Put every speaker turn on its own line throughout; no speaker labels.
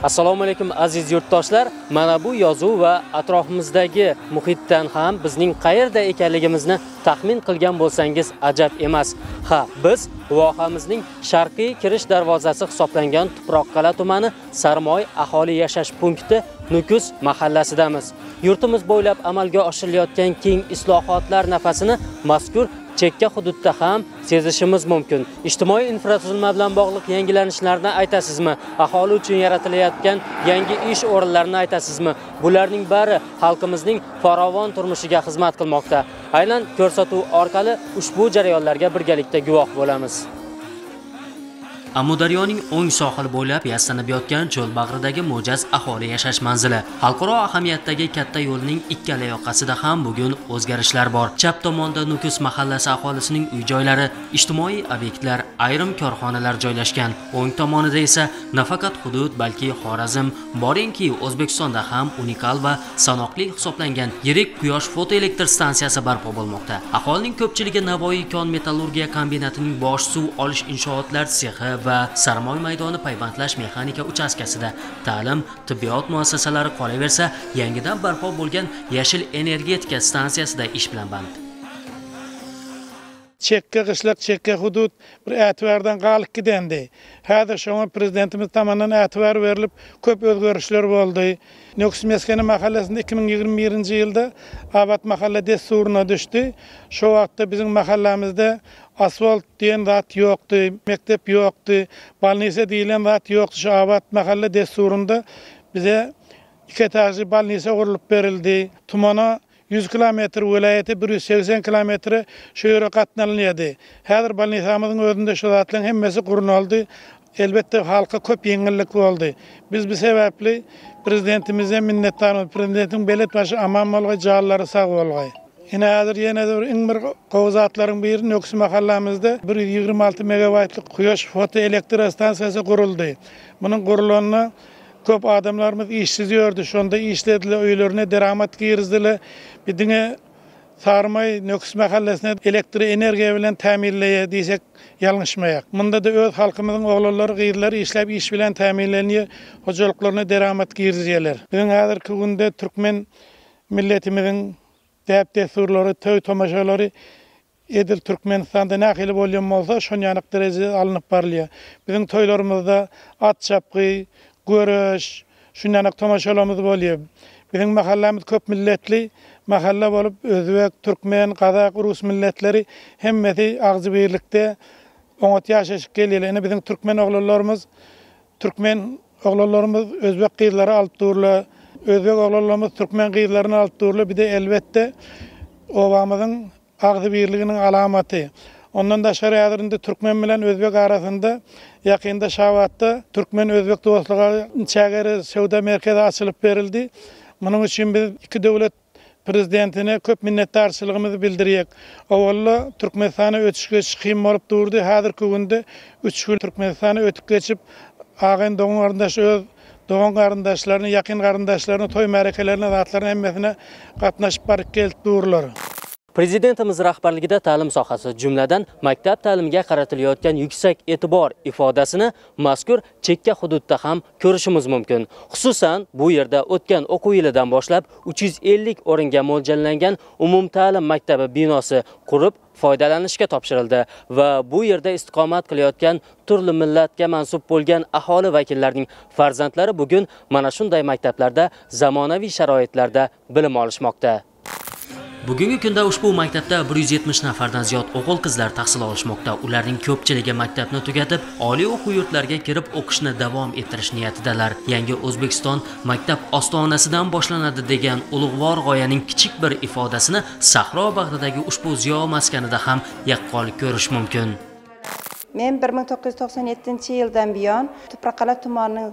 Assalomu alaykum aziz yurtdoshlar. Mana bu yozuv va atrofimizdagi muhitdan ham bizning qayerda ekanligimizni taxmin qilgan bo'lsangiz ajab emas. Ha, biz vohamizning sharqiy kirish darvozasi hisoblangan Tuproqqal'a tumani Sarmoy aholi yashash punkti Nukus mahallasidamiz. Yurtimiz bo'ylab amalga oshirilayotgan keng islohotlar nafasini mazkur chekka hududda ham sezishimiz mumkin. Ijtimoiy infratuzilma bilan bog'liq yangilanishlarni aytasizmi? Aholi uchun yaratilayotgan yangi ish o'rinlarini aytasizmi? Bularning bari xalqimizning farovon turmushiga xizmat qilmoqda. Aynan ko'rsatuv orqali ushbu jarayonlarga birgalikda guvoh bo'lamiz. Amudaryoning o'ng sohili bo'ylab yastanib yotgan cho'l bag'ridagi mo'jaz aholi yashash manzili. Xalqaro ahamiyatdagi katta yo'lning ikkala yoqasida ham bugun o'zgarishlar bor. Chap tomonda Nukus mahallasi aholisining uy-joylari, ijtimoiy obyektlar, ayrim korxonalar joylashgan. O'ng tomonida esa nafaqat hudud, balki Xorazm, boringki O'zbekistonda ham unikal va sanoqli hisoblangan yirik quyosh fotoelektr stansiyasi barpo bo'lmoqda. Aholining ko'pchiligi Navoiy kon metallurgiya kombinatining bosh suv olish inshootlar sexi va Sarmoy maydoni paybandlash mexanika uchastkasida, ta'lim, tibbiyot muassasalari qolaversa, yangidan barpo bo'lgan yashil energetika stansiyasida ish bilan band.
Chekka qishloq, chekka hudud bir e'tibordan qolib ketdi. Hozir shoma prezidentimiz tomonidan e'tibor berilib, ko'p o'zgarishlar bo'ldi. Nukus Meskani mahallasida 2021-yilda Abat mahalla dasturuna düştü. Şu vaqtda bizning mahallamizda asfalt degan zat yo'qdi, maktab yo'qdi, balnisa deyilen zat yo'qdi. Şu Abat mahalla dasturunda bize 2 etajli balnisa qurilib berildi. Tumana 100 kilometre vilayeti 180 kilometre şu yere qatnalınıydı. Hazır balnisamızın özünde şu zatların hemmesi quruldu. Elbette halka köp yengillik oldu. Biz bu sebeple prezidentimize minnettarız. Prezidentin belet başı aman bolğay, jağları sağ bolğay. Yine hazır en bir qovzatların biri Nukus mahallamızda 126 megawattlık quyosh fotoelektr stansiyasi quruldu. Bunun qurulduğuna köp adamlarımız işsiz gördü. Şonda işlediler, öylerine deramat girdiler. Bidine Sarmay Nukus mahallesine elektrik enerjiya bilen ta'minleye diysek yanlışmayak. Bunda da öz halkımızın oğulları, qıyırları işlep iş bilen ta'minleniyor. Hocalıklarına deramat girdiler. Bizim hazırki günde Türkmen milletimizin deyip desurları, töy tomaşaları Edil Türkmenistan'da nakili bolyan olsa şon yanık derece alınıp barlıyor. Bizim toylarımızda at çapkı, görüş, şunyanak tomaşalarımız oluyor. Bizim mahallemiz köp milletli mahalla bolup Özbek, Türkmen, Kazak, Rus milletleri hemmeti ağzı birlikte 10 yaşaşıp geliyorlar. Bizim Türkmen oğullarımız Özbek kıyıları alıp dururlar. Özbek oğullarımız Türkmen kıyılarını alıp dururlar. Bir de elbette ovamızın ağzı birliğinin alamatı. Ondan da şeriatında Türkmen bilen Özbek arasında yakında Şavat'ta Türkmen Özbek dostluğu çağrı Sevda merkezi açılıp verildi. Bunun için biz iki devlet prezidentine köp minnettarçılığımızı bildiriyek. Avvalla Türkmenistan'a ötüşüge çıkayım olup durdu. Hazırki günde 3 gün Türkmenistan'a ötüp geçip ağın doğan karındaşlarını, yakın karındaşlarını, toy merkelerine, zatlarına emmesine qatnaşıp barıp kelip dururlar.
Prezidentimiz rahbarligida ta'lim sohasi, jumladan maktab ta'limiga qaratilayotgan yuksak e'tibor ifodasini mazkur chekka hududda ham ko'rishimiz mumkin. Xususan, bu yerda o'tgan o'quv yilidan boshlab 350 o'ringa mo'ljallangan umumta'lim maktabi binosi qurib foydalanishga topshirildi va bu yerda istiqomat qilayotgan turli millatga mansub bo'lgan aholi vakillarining farzandlari bugun mana shunday maktablarda zamonaviy sharoitlarda bilim olishmoqda. Bugungi kunda ushbu maktabda 170 nafardan ziyod o'g'il-qizlar tahsil olishmoqda. Ularning ko'pchiligi maktabni tugatib, oliy o'quv yurtlariga kirib o'qishni davom ettirish niyatidalar. Yangi O'zbekiston maktab ostonasidan boshlanadi degan ulug'vor g'oyaning kichik bir ifodasini Sahro bag'ridagi ushbu ziyo maskanida ham yaqqol ko'rish mumkin.
Men 1997-yildan buyon Tuproqqal'a tumanining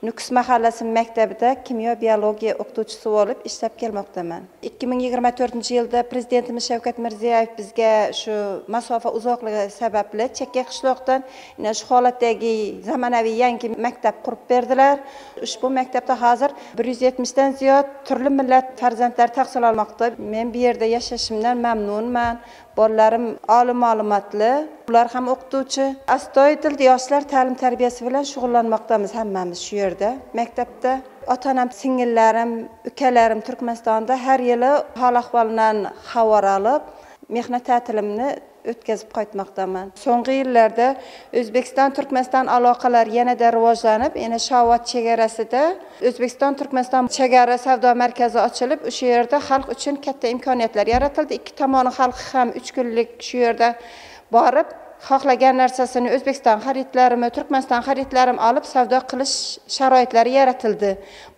Nukus mahallasi maktabida kimyo biologiya o'qituvchisi bo'lib ishlab kelmoqdaman. 2024-yilda prezidentimiz Shavkat Mirziyoyev bizga shu masofa uzoqligi sababli chekka qishloqdan shu holatdagi zamonaviy yangi maktab qurib berdilar. Ushbu maktabda hozir 170 dan ziyod turli millat farzandlar tahsil olmoqda. Men bu yerda yashashimdan mamnunman. Bolalarim oliy ma'lumotli, ular ham o'qituvchi. Astoydil yoshlar ta'lim tarbiyasi bilan shug'ullanmoqdamiz hammamiz shu yerda, maktabda. Ota-onam, singillarim, ukalarim Turkmanistonda har yili hol-ahvoldan xabar olib, mehnat ta'tilimni o'tkazib qaytmoqdaman. So'nggi yillarda O'zbekiston-Turkmaniston aloqalari yanada rivojlanib, yana Shovot chegarasida O'zbekiston-Turkmaniston chegara savdo markazi ochilib, o'sha yerda xalq uchun katta imkoniyatlar yaratildi. Ikki tomoni xalqi ham 3 kunlik shu yerda borib, xohlagan narsasini O'zbekiston xaridlarimi, Turkmaniston xaridlarim olib savdo qilish sharoitlari yaratildi.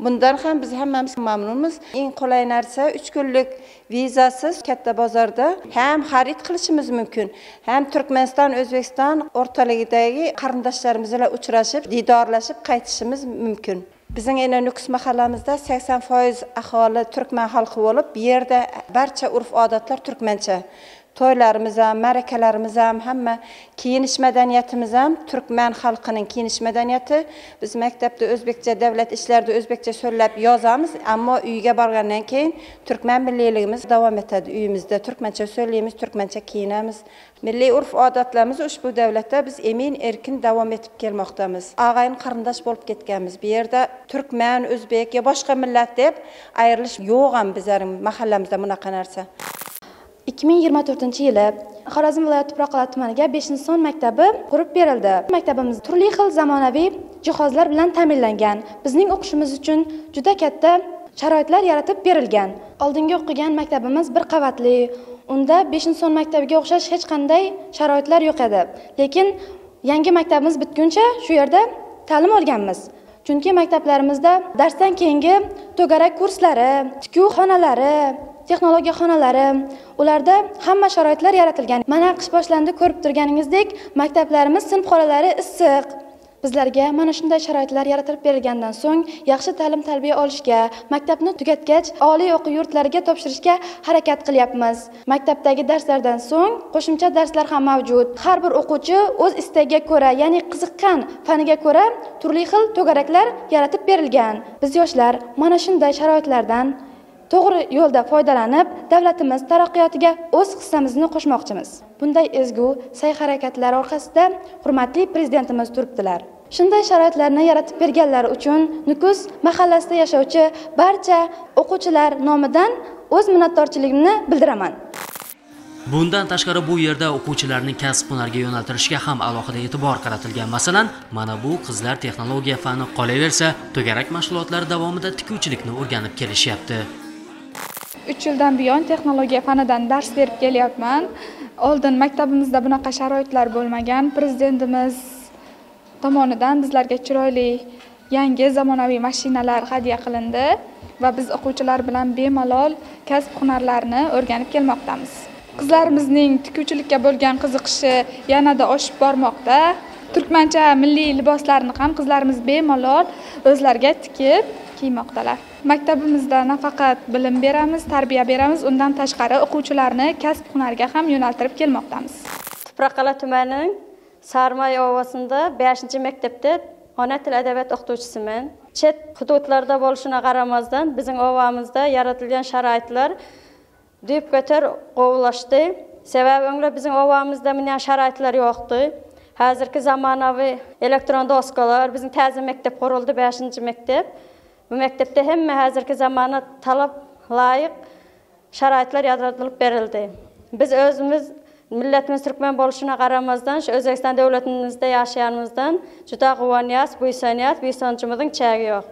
Bundan ham biz hammamiz mamnunmiz. Eng qulay narsa 3 kunlik vizasiz katta bozorda ham xarid qilishimiz mumkin. Ham Turkmaniston, O'zbekiston o'rtaligidagi qarindoshlarimiz bilan uchrashib, didorlashib qaytishimiz mumkin. Bizning yana Nukus mahallamizda 80% aholi turkman xalqi bo'lib, bu yerda barcha urf-odatlar turkmancha. To'ylarimiz ham, ma'rakalarimiz ham, hamma kiyinish madaniyatimiz ham turkman xalqining kiyinish madaniyati. Biz maktabda o'zbekcha, davlat ishlarida o'zbekcha so'zlab yozamiz, ammo uyga borgandan keyin turkman milliyligimiz davom etadi. Uyimizda turkmancha so'zlaymiz, turkmancha kiyinamiz. Milliy urf-odatlarimiz ushbu davlatda biz emin erkin davom etib kelmoqdamiz. Og'ayin qarindosh bo'lib ketganmiz. Bu yerda turkman, o'zbek yo boshqa millat deb ayrilish yo'q ham bizning mahallamizda bunaqa narsa.
2024-yili Xorazm viloyati Tuproqlar tumaniga 5-son maktabi qurib berildi. Maktabimiz turli xil zamonaviy jihozlar bilan ta'minlangan. Bizning o'qishimiz uchun juda katta sharoitlar yaratib berilgan. Oldingi o'qigan maktabimiz bir qavatli. Unda 5-son maktabiga o'xshash hech qanday sharoitlar yo'q edi. Lekin yangi maktabimiz bitguncha shu yerda ta'lim olganmiz. Chunki maktablarimizda darsdan keyingi to'garak kurslari, tikuv xonalari, texnologiya xonalari, ularda hamma sharoitlar yaratilgan. Mana qish boshlandi, ko'rib turganingizdek, maktablarimiz sinf xonalari issiq. Bizlarga mana shunday sharoitlar yaratib berilgandan so'ng yaxshi ta'lim tarbiya olishga, maktabni tugatgach oliy o'quv yurtlariga topshirishga harakat qilyapmiz. Maktabdagi darslardan so'ng qo'shimcha darslar ham mavjud. Har bir o'quvchi o'z istagiga ko'ra, ya'ni qiziqqan faniga ko'ra turli xil to'garaklar yaratib berilgan. Biz yoshlar mana shunday sharoitlardan to'g'ri yo'lda foydalanib, davlatimiz taraqqiyotiga o'z hissamizni qo'shmoqchimiz. Bunday ezgu sa'y-harakatlar orqasida hurmatli prezidentimiz turibdilar. Shunday sharoitlarni yaratib berganlari uchun Nukus mahallasida yashovchi barcha o'quvchilar nomidan o'z minnatdorchiligimni bildiraman.
Bundan tashqari bu yerda o'quvchilarning kasb-hunarga yo'naltirishga ham alohida e'tibor qaratilgan. Masalan, mana bu qizlar texnologiya fani qolaversa, to'garak mashg'ulotlari davomida tikuvchilikni o'rganib kelishyapti.
3 yildan buyon texnologiya fanidan dars berib kelyapman. Oldin maktabimizda bunaqa sharoitlar bo'lmagan. Prezidentimiz tomonidan bizlarga chiroyli yangi zamonaviy mashinalar hadya qilindi va biz o'quvchilar bilan bemalol kasb-hunarlarni o'rganib kelmoqdamiz. Qizlarimizning tikuvchilikka bo'lgan qiziqishi yanada oshib bormoqda. Turkmancha milliy liboslarni ham qizlarimiz bemalol o'zlariga tikib kiymoqdalar. Maktabimizda nafaqat bilim beramiz, tarbiya beramiz, undan tashqari o'quvchilarni kasb-hunarga ham yo'naltirib kelmoqdamiz.
Tuproqlar tumanining Sarmay ovasida 5-maktabda ona til adabiyot o'qituvchisiman. Chet hududlarda bo'lishina qaramasdan bizning ovamizda yaratilgan sharoitlar deb ko'tar qovlashdi. Sababi o'nglar bizning ovamizda bunday sharoitlar yo'qdi. Hozirgi zamonaviy elektron doskalar, bizning ta'zim maktab qurildi, 5-maktab. Bu maktabda hamma hozirgi zamona talab loyiq sharoitlar yaratilib berildi. Biz o'zimiz millatimiz turkman bo'lishina qaramasdan, shu O'zbekiston davlatimizda yashaganimizdan juda quvonyapmiz, bo'ysonchimizning chagi yo'q.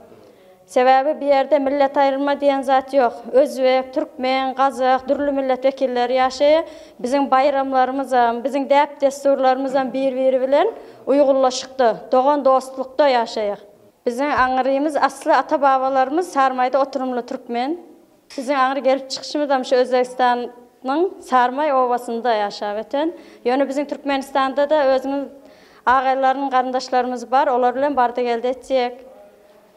Sababi bu yerda millat ayirma degan zat yo'q. O'zbek, turkmen, qozoq, turli millat vakillari yashaydi. Bizning bayramlarimiz ham, bizning deb dasturlarimiz ham bir-biri bilan uyg'unlashibdi. Do'g'on do'stlikda yashaydi. Bizning ang'irimiz asli ata-bobolarimiz Sarmayda o'tirimli turkmen. Bizning ang'ir kelib chiqishimiz ham shu O'zbekistonning Sarmay ovasida yashayotgan. Ya'ni bizning Turkmanistonda da o'zimiz ağaylarning qarindoshlarimiz bor, ular bilan barda keldi etdik.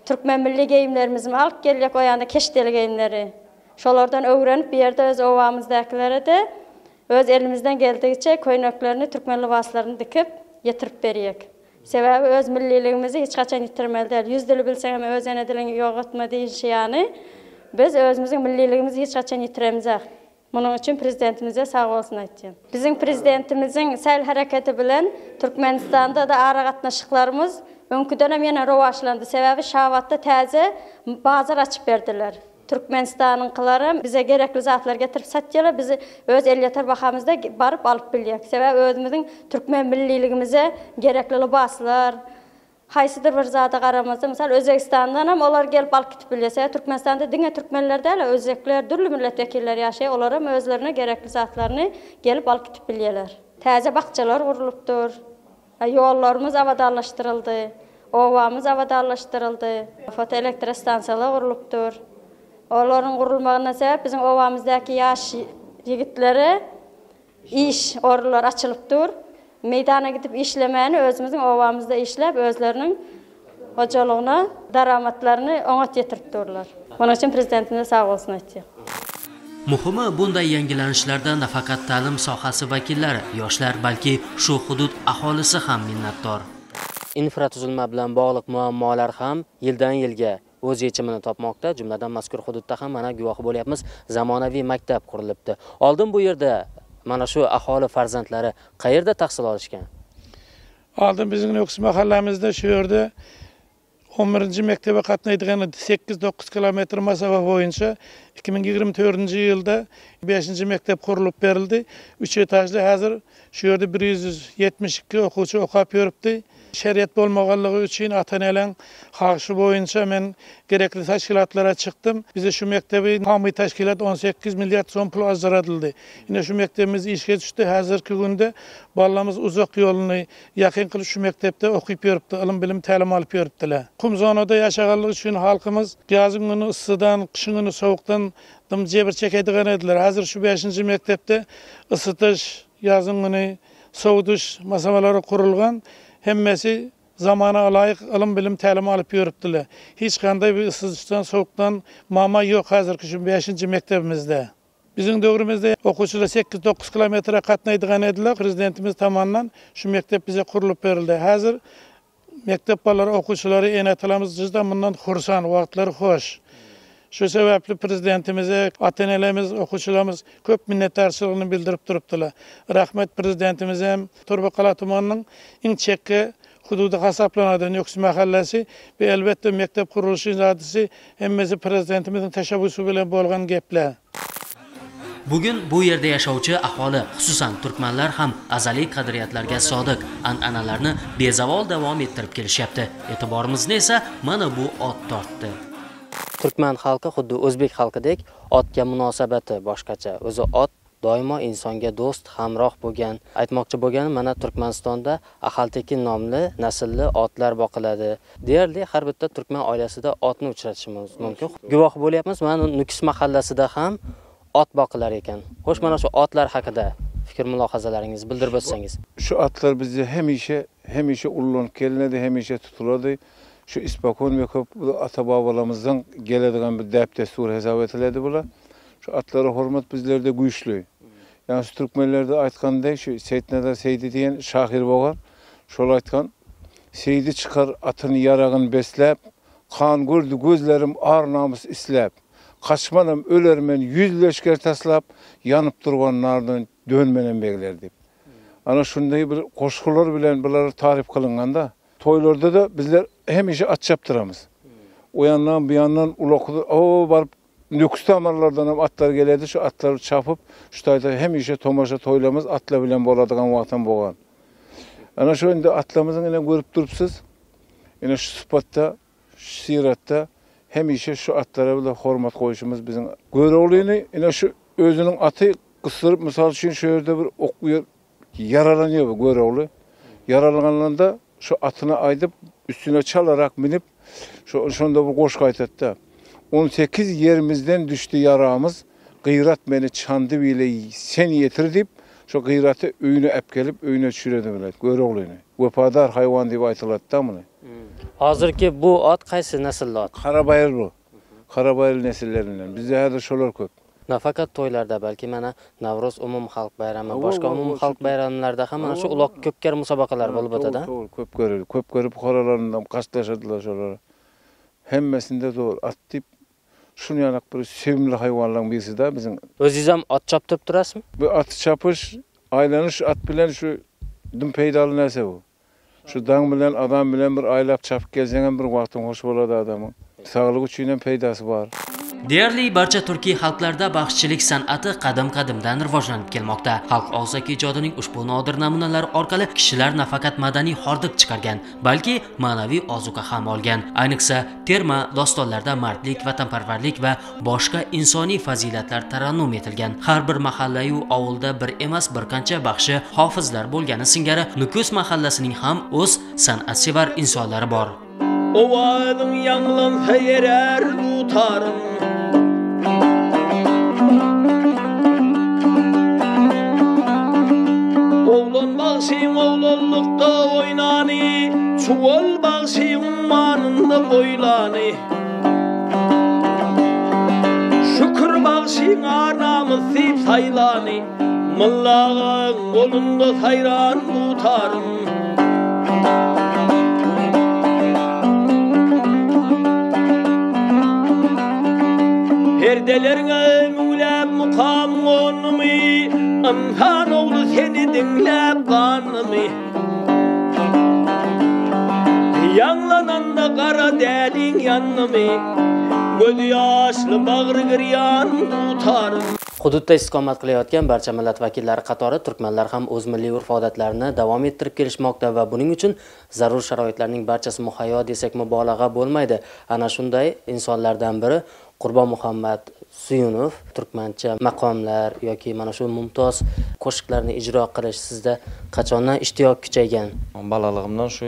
Turkmen milliy giyimlerimizni olib keldik, o yanda keştel giyimleri. Şolardan öğrenip bir yerde öz ovamızdakileri de öz elimizden geldiğince koynaklarını, Türkmen libaslarını dikip getirip beriyik. Sebebi öz milliligimizi hiç kaçan yitirmeli değil. 100 dili bilsen ama öz ene dilini yoğutma deyince yani biz özümüzün milliligimizi hiç kaçan yitiremeyecek. Bunun için prezidentimize sağ olsun aytacağım. Bizim prezidentimizin sel hareketi bilen Türkmenistan'da da ara qatnaşıqlarımız önkü dönem yana rovaşlandı. Sebebi Şavat'ta təzə bazar açıp verdiler. Türkmenistan'ınkiları bize gerekli zatlar getirip satıyorlar. Bizi öz elyatar bakamızda barıp alıp biliyek. Sebebi özümüzün Türkmen milliligimize gerekli libaslar, haysıdır bir zata qaramazda. Misal Özbekistan'dan hem onlar gelip alıp gitip biliyse. Türkmenistan'da dinge Türkmenler değil, Özbekler, türlü milletvekiller yaşayı. Onlar hem özlerine gerekli zatlarını gelip alıp gitip biliyorlar. Təzə bakçalar kurulupdur. Yollarımız avadarlaştırıldı. Ovamız avadarlaştırıldı. Fotoelektrostansiyalar kurulupdur. Onların kurulmağına sebep bizim ovamızdaki yaş yigitleri iş orlar açılıpdır. Meydana gidip işlemeyeni özümüzün ovamızda işlep özlerinin hocalığına, daramatlarını ona getiripdirler. Bunun için prezidentimize sağ olsun aytacağım.
Muhimi bunday yangilanishlardan nafaqat ta'lim sohasi vakillari, yoshlar, balki shu hudud aholisi ham minnatdor. Infratuzilma bilan bog'liq muammolar ham yildan yilga o'z yechimini topmoqda. Jumladan mazkur hududda ham mana guvohi bo'lyapmiz, zamonaviy maktab qurilibdi. Oldin bu yerda mana shu aholi farzandlari qayerda tahsil olishgan?
Oldin bizning Nukus mahallamizda shu yerda 11-ci mektebe qatnaydigan 8-9 kilometr masafa boyunca 2024-yılda 5-ci mektep kurulup verildi. 3 etajlı hazır şu yerda 172 okuwçy okap yörüpdi. Şeriat bolmaganlygy üçin ata-enelerin haýyşy boýunça men gerekli teşkilatlara çıktım. Bize şu mektebi hamy teşkilat 18 milyar soň pul ajratyldy. Ine şu mektebimiz işe düştü. Hazırki günde balalarımız uzak yoluny ýakyn kılıp şu mektepde okuyup yörüpdi. Ilim bilim talim alyp yörüpdiler. Kumzonada ýaşaganlygy üçin halkymız ýazyň güni ıssydan, kışyň güni sowukdan dım jebir çekedigen ediler. Hazır şu 5-nji mektepde ısıtyş, ýazyň güni sowudyş masamalary kurulgan. Hemmesi zamana alayık ilim bilim talim alıp yörüpdiler. Hiç kanday bir ısıtıcıdan, soğuktan mama yok hazırki şu 5-nji mektebimizde. Bizim dövrümüzde okuwçylar 8-9 kilometre qatnaydigan ediler. Prezidentimiz tomonidan şu mektep bize kurulup verildi. Hazır mektep balları, okuwçylary enatylarymız jyzdan bundan hursan, wagtlary hoş. Şu sebepli prezidentimize, ata-enelerimiz, okuwçylarymız köp minnetdarçylygyny bildirip durupdylar. Rahmet prezidentimize hem Torbaqala tumanynyň iň çekki hududy hasaplanadan Nukus mahallesi ve elbette mektep kuruluşy zadysy hemmesi prezidentimizin teşebbüsü bilen bolgan gepler.
Bugun bu yerda yashovchi aholi, xususan turkmanlar ham azaliy qadriyatlarga sodiq, an'analarni bezavol davom ettirib kelishyapti. E'tiborimizni esa mana bu ot tortdi. Turkman xalqi xuddi o'zbek xalqidek otga munosabati boshqacha. O'zi ot doimo insonga do'st, hamroh bo'lgan. Aytmoqchi bo'lganim, mana Turkmanistonda Ahaltekin nomli naslli otlar boqiladi. Deyarli har bitta turkman oilasida otni uchratishimiz mumkin. Guvoh bo'lyapmiz, mana Nukus mahallasida ham ot boqilar ekan. Xo'sh, mana shu otlar haqida fikr mulohazalaringizni bildirib o'tsangiz.
Şu atlar bizde hemişe ullanıp gelinedi, hemişe tutuladı. Şu ispakon ve ata babalarımızdan gelediğin bir depdestur hesap etiledi bular. Şu atlara hürmet bizlerde güçlü. Yani şu Türkmenlerde aytganda şu Seyitnedar Seydi diyen şahir boğar. Şol aytgan Seydi çıkar atını yarağın beslep, kan gördü gözlerim ar namus islep. Kaçmanım ölermen 100 leşker taslap, yanıp durgan nardan dönmenen begler deyip. Ana şunday bir koşkular bilen bunları tarif kılinganda, toylarda da bizler hemişe at çaptıramız. O yandan bir yandan ulakudu, o barıp Nukus damarlardan hem atlar geledi, şu atları çapıp, şu tayda hemişe tomaşa toylamız atla bilen boladıgan vatan boğan. Ana şu indi atlamızın yine görüp durupsuz, yine şu sıfatta, şu siratta, hemişe şu atlara bile hormat koyuşumuz bizim. Göreğliğini yine şu özünün atı kıstırıp, misal için şu yerde bir okuyor, yaralanıyor bu göreğli. Yaralananda şu atını aydıp, üstüne çalarak minip, şunda bu koşku aytattı. 18 yerimizden düştü yarağımız, gıyrat beni çandı bile sen yetir deyip, şu gıyratı öyüne epkelip, öyüne düşüredi bile, göreğliğini. Vepadar hayvan deyip aytılattı mı?
Hozirki bu ot qaysi naslli ot?
Karabayır bu. Karabayır nesillerinden. Bizde hada şolar köp.
Nafaqat to'ylarda, balki mana Navro'z umum xalq bayrami, boshqa umum xalq bayramlarida ham mana shu uloq ko'pkar musobaqalar bo'lib o'tadi.
Ko'p ko'rildi. Ko'p ko'rib qoralarından qasdlaşadılar şolar. Hemmesinde doğru at deyip Şunu yanak bir sevimli hayvanların birisi de bizim.
O'zingiz ham ot choptirib turasizmi?
Bu at çapış, aylaniş at bilen şu düm peydalı nerse bu. Şu dağ bilen adam bilen bir aylap çapıp gelsen bir vaqtin hoş boladı adamın. Sağlık üçün peydası var.
Deyarli barcha turkiy xalqlarda baxshichilik san'ati qadim-qadimdan rivojlanib kelmoqda. Xalq og'zaki ijodining ushbu nodir namunalari orqali kishilar nafaqat madaniy hordiq chiqargan, balki ma'naviy ozuqa ham olgan. Ayniqsa, terma dostonlarda mardlik, vatanparvarlik va boshqa insoniy fazilatlar tarannum etilgan. Har bir mahalla-yu ovulda bir emas bir qancha baxshi hofizlar bo'lgani singari Nukus mahallasining ham o'z san'atsevar insonlari bor.
Ovadın yanlansa yerer tutarım. Oğlan bağsın oğlanlıkta oynani, çuval bağsın manında boylanı. Şükür bağsın anamız sip saylani, Mallağın kolunda sayran tutarım. Perdelerine müylep mukam onumi, Amhan oğlu seni dinlep kanımı. Yanlanan da kara dedin yanımı, Gözü yaşlı bağrı giryan tutarım.
Hududda istiqomat qilayotgan barcha millat vakillari qatori turkmanlar ham o'z milliy urf-odatlarini davom ettirib kelishmoqda va buning uchun zarur sharoitlarning barchasi muhayyo desak mubolag'a bo'lmaydi. Ana shunday insonlardan biri Qurbon Muhammad Suyunov turkmancha maqomlar yoki mana shu mumtoz qo'shiqlarni ijro qilish sizda qachondan ishtiyoq kuchaygan?
Balaligimdan shu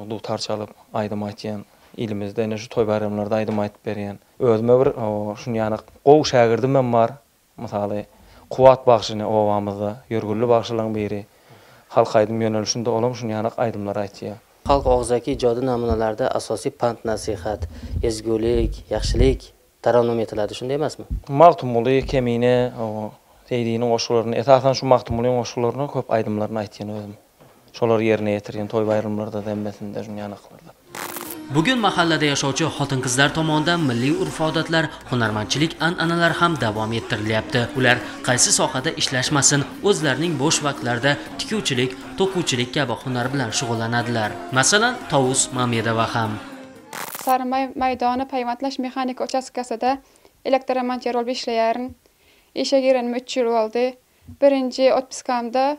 dutar çalıp aydım aytgan, ilimizde yine şu toy bayramlarda aydım aytıp bergen. Özüme bir şunu yani qow şagirdim men var. Misaly, Quwat bagşyny ovamyzda, Yörgüllü bagşylaryň biri. Halk aydym yönelişinde olam şunu yani aydımlar aytýar.
Xalq og'zaki ijodi namunalarida asosiy pand nasihat, ezgulik, yaxshilik tarannum etiladi, shunday emasmi?
Maqtumuli, kemine, teydini oşularyny, esasen şu maqtumulyň oşularyny köp aydymlaryny aytýan özüm. Şolar yerine yetirgen toy bayramlarda dembesinde şunu yanaqlarda.
Bugun mahallada yashovchi xotin-qizlar tomonidan milliy urf-odatlar, hunarmandchilik an'analari ham davom ettirilyapti. Ular qaysi sohada ishlashmasin, o'zlarining bo'sh vaqtlarida tikuvchilik, to'quvchilik kabi hunar bilan shug'ullanadilar. Masalan, Tovus Mamedova ham.
Sarmay maydoni payvandlash mexanika uchastkasida elektromonter bo'lib ishlayarin. Ishga girenme 3 yil bo'ldi. Birinchi otpiskamda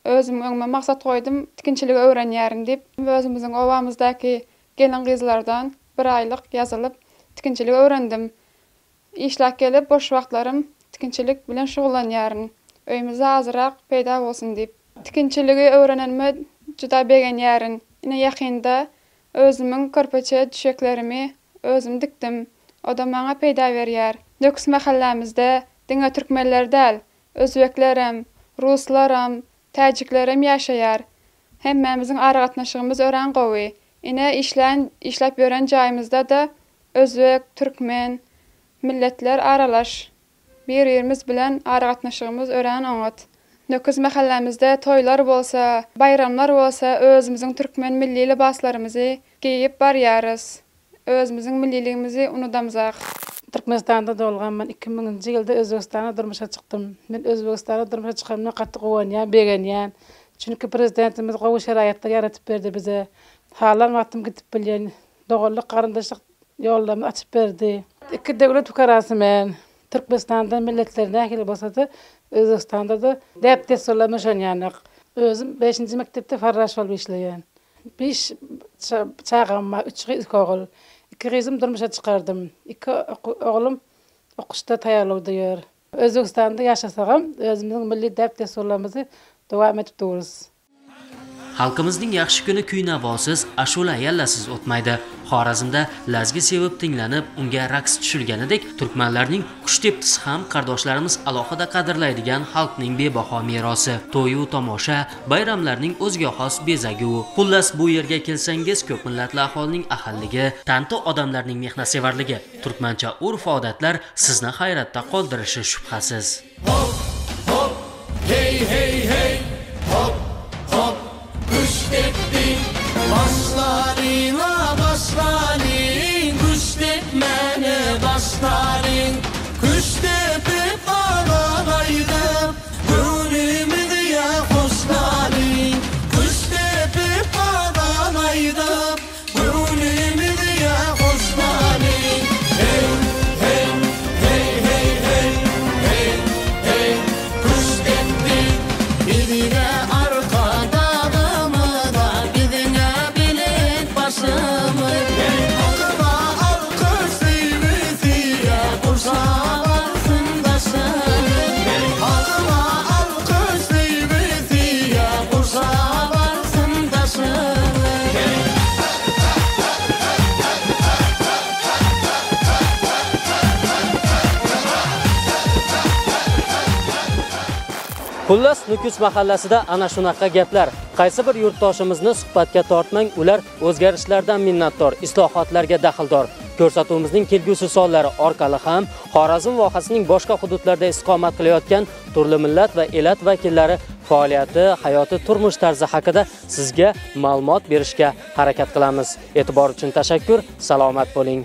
özüm öňüme maksat koydum, tikinçiligi öwrenýärin dip, özümüziň owamyzdaki gelen gyzlardan bir aylyk yazılıp tikinçiligi öwrendim. İşlak gelip boş wagtlarym tikinçilik bilen şugullanýärin. Öýümizde azyrak peýda bolsun dip. Tikinçiligi öwrenenme juda begenýärin. Ine ýakynda özümiň körpeçe düşeklerimi özüm dikdim. O da maňa peýda berýär. Nöks mahallamyzda diňe türkmenler däl, özbeklerim, ruslaram, täjiklerim ýaşaýar. Hemmemiziň aragatnaşygymyz ören gowy. Ine işläp ýören jaýymyzda da özbek, türkmen milletler aralaş. Bir-birimiz bilen aragatnaşygymyz ören oňat. Nöküz mahallamyzda toylar bolsa, bayramlar bolsa özümiziň türkmen milli libaslarymyzy giyip barýarys. Özümiziň milliligimizi unudamzak.
Türkmenistan'da doğulgan ben 2000-nji ýylda Özbekistan'a durmuşa çykdym. Men Özbekistan'a durmuşa çykanymda gatty gowanýan, begenýän. Çünki prezidentimiz gowy şeraýatlar yaratyp berdi bize. Halan wagtym gitip bilýän, dogullyk garyndaşlyk ýollamy açyp berdi. Iki döwlet fukarasy men. Türkmenistan'da milletlerine ähli bolsa-da Özbekistan'da da däpde solamyşan ýanyk. Özüm 5-nji mektepde farraş bolup işleýän. 5 çağam, 3 okul. 2 gyzym durmuşa çykardım. 2 oglum okuşda taýýarlawda ýör. Özbekistanda ýaşasagam, özümiziň milli däpde solamyzy dowam etip durýarys.
Xalqimizning yaxshi kuni kuy-navosiz, ashula yallasiz o'tmaydi. Xorazmda lazgi sevib tinglanib, unga raqs tushilganidek, turkmanlarning qush teptisi ham qardoshlarimiz alohida qadrlaydigan xalqning bebaho merosi. To'yu tomosha, bayramlarning o'ziga xos bezagi u. Xullas, bu yerga kelsangiz, ko'p millatli aholining ahalligi, tanti odamlarning mehnatsevarligi, turkmancha urf-odatlar sizni hayratda qoldirishi shubhasiz.
Hop, hop, hey, hey, hey, hop, hop. Kuş teptin, başlarına başlayın, kuş tepmene başlayın.
Xullas, Nukus mahallasida ana shunaqa gaplar. Qaysi bir yurtdoshimizni suhbatga tortmang, ular o'zgarishlardan minnatdor, islohotlarga daxldor. Ko'rsatuvimizning kelgusi sonlari orqali ham Xorazm vohasining boshqa hududlarida istiqomat qilayotgan turli millat va elat vakillari faoliyati, hayoti, turmush tarzi haqida sizga ma'lumot berishga harakat qilamiz. E'tibor uchun tashakkur, salomat bo'ling.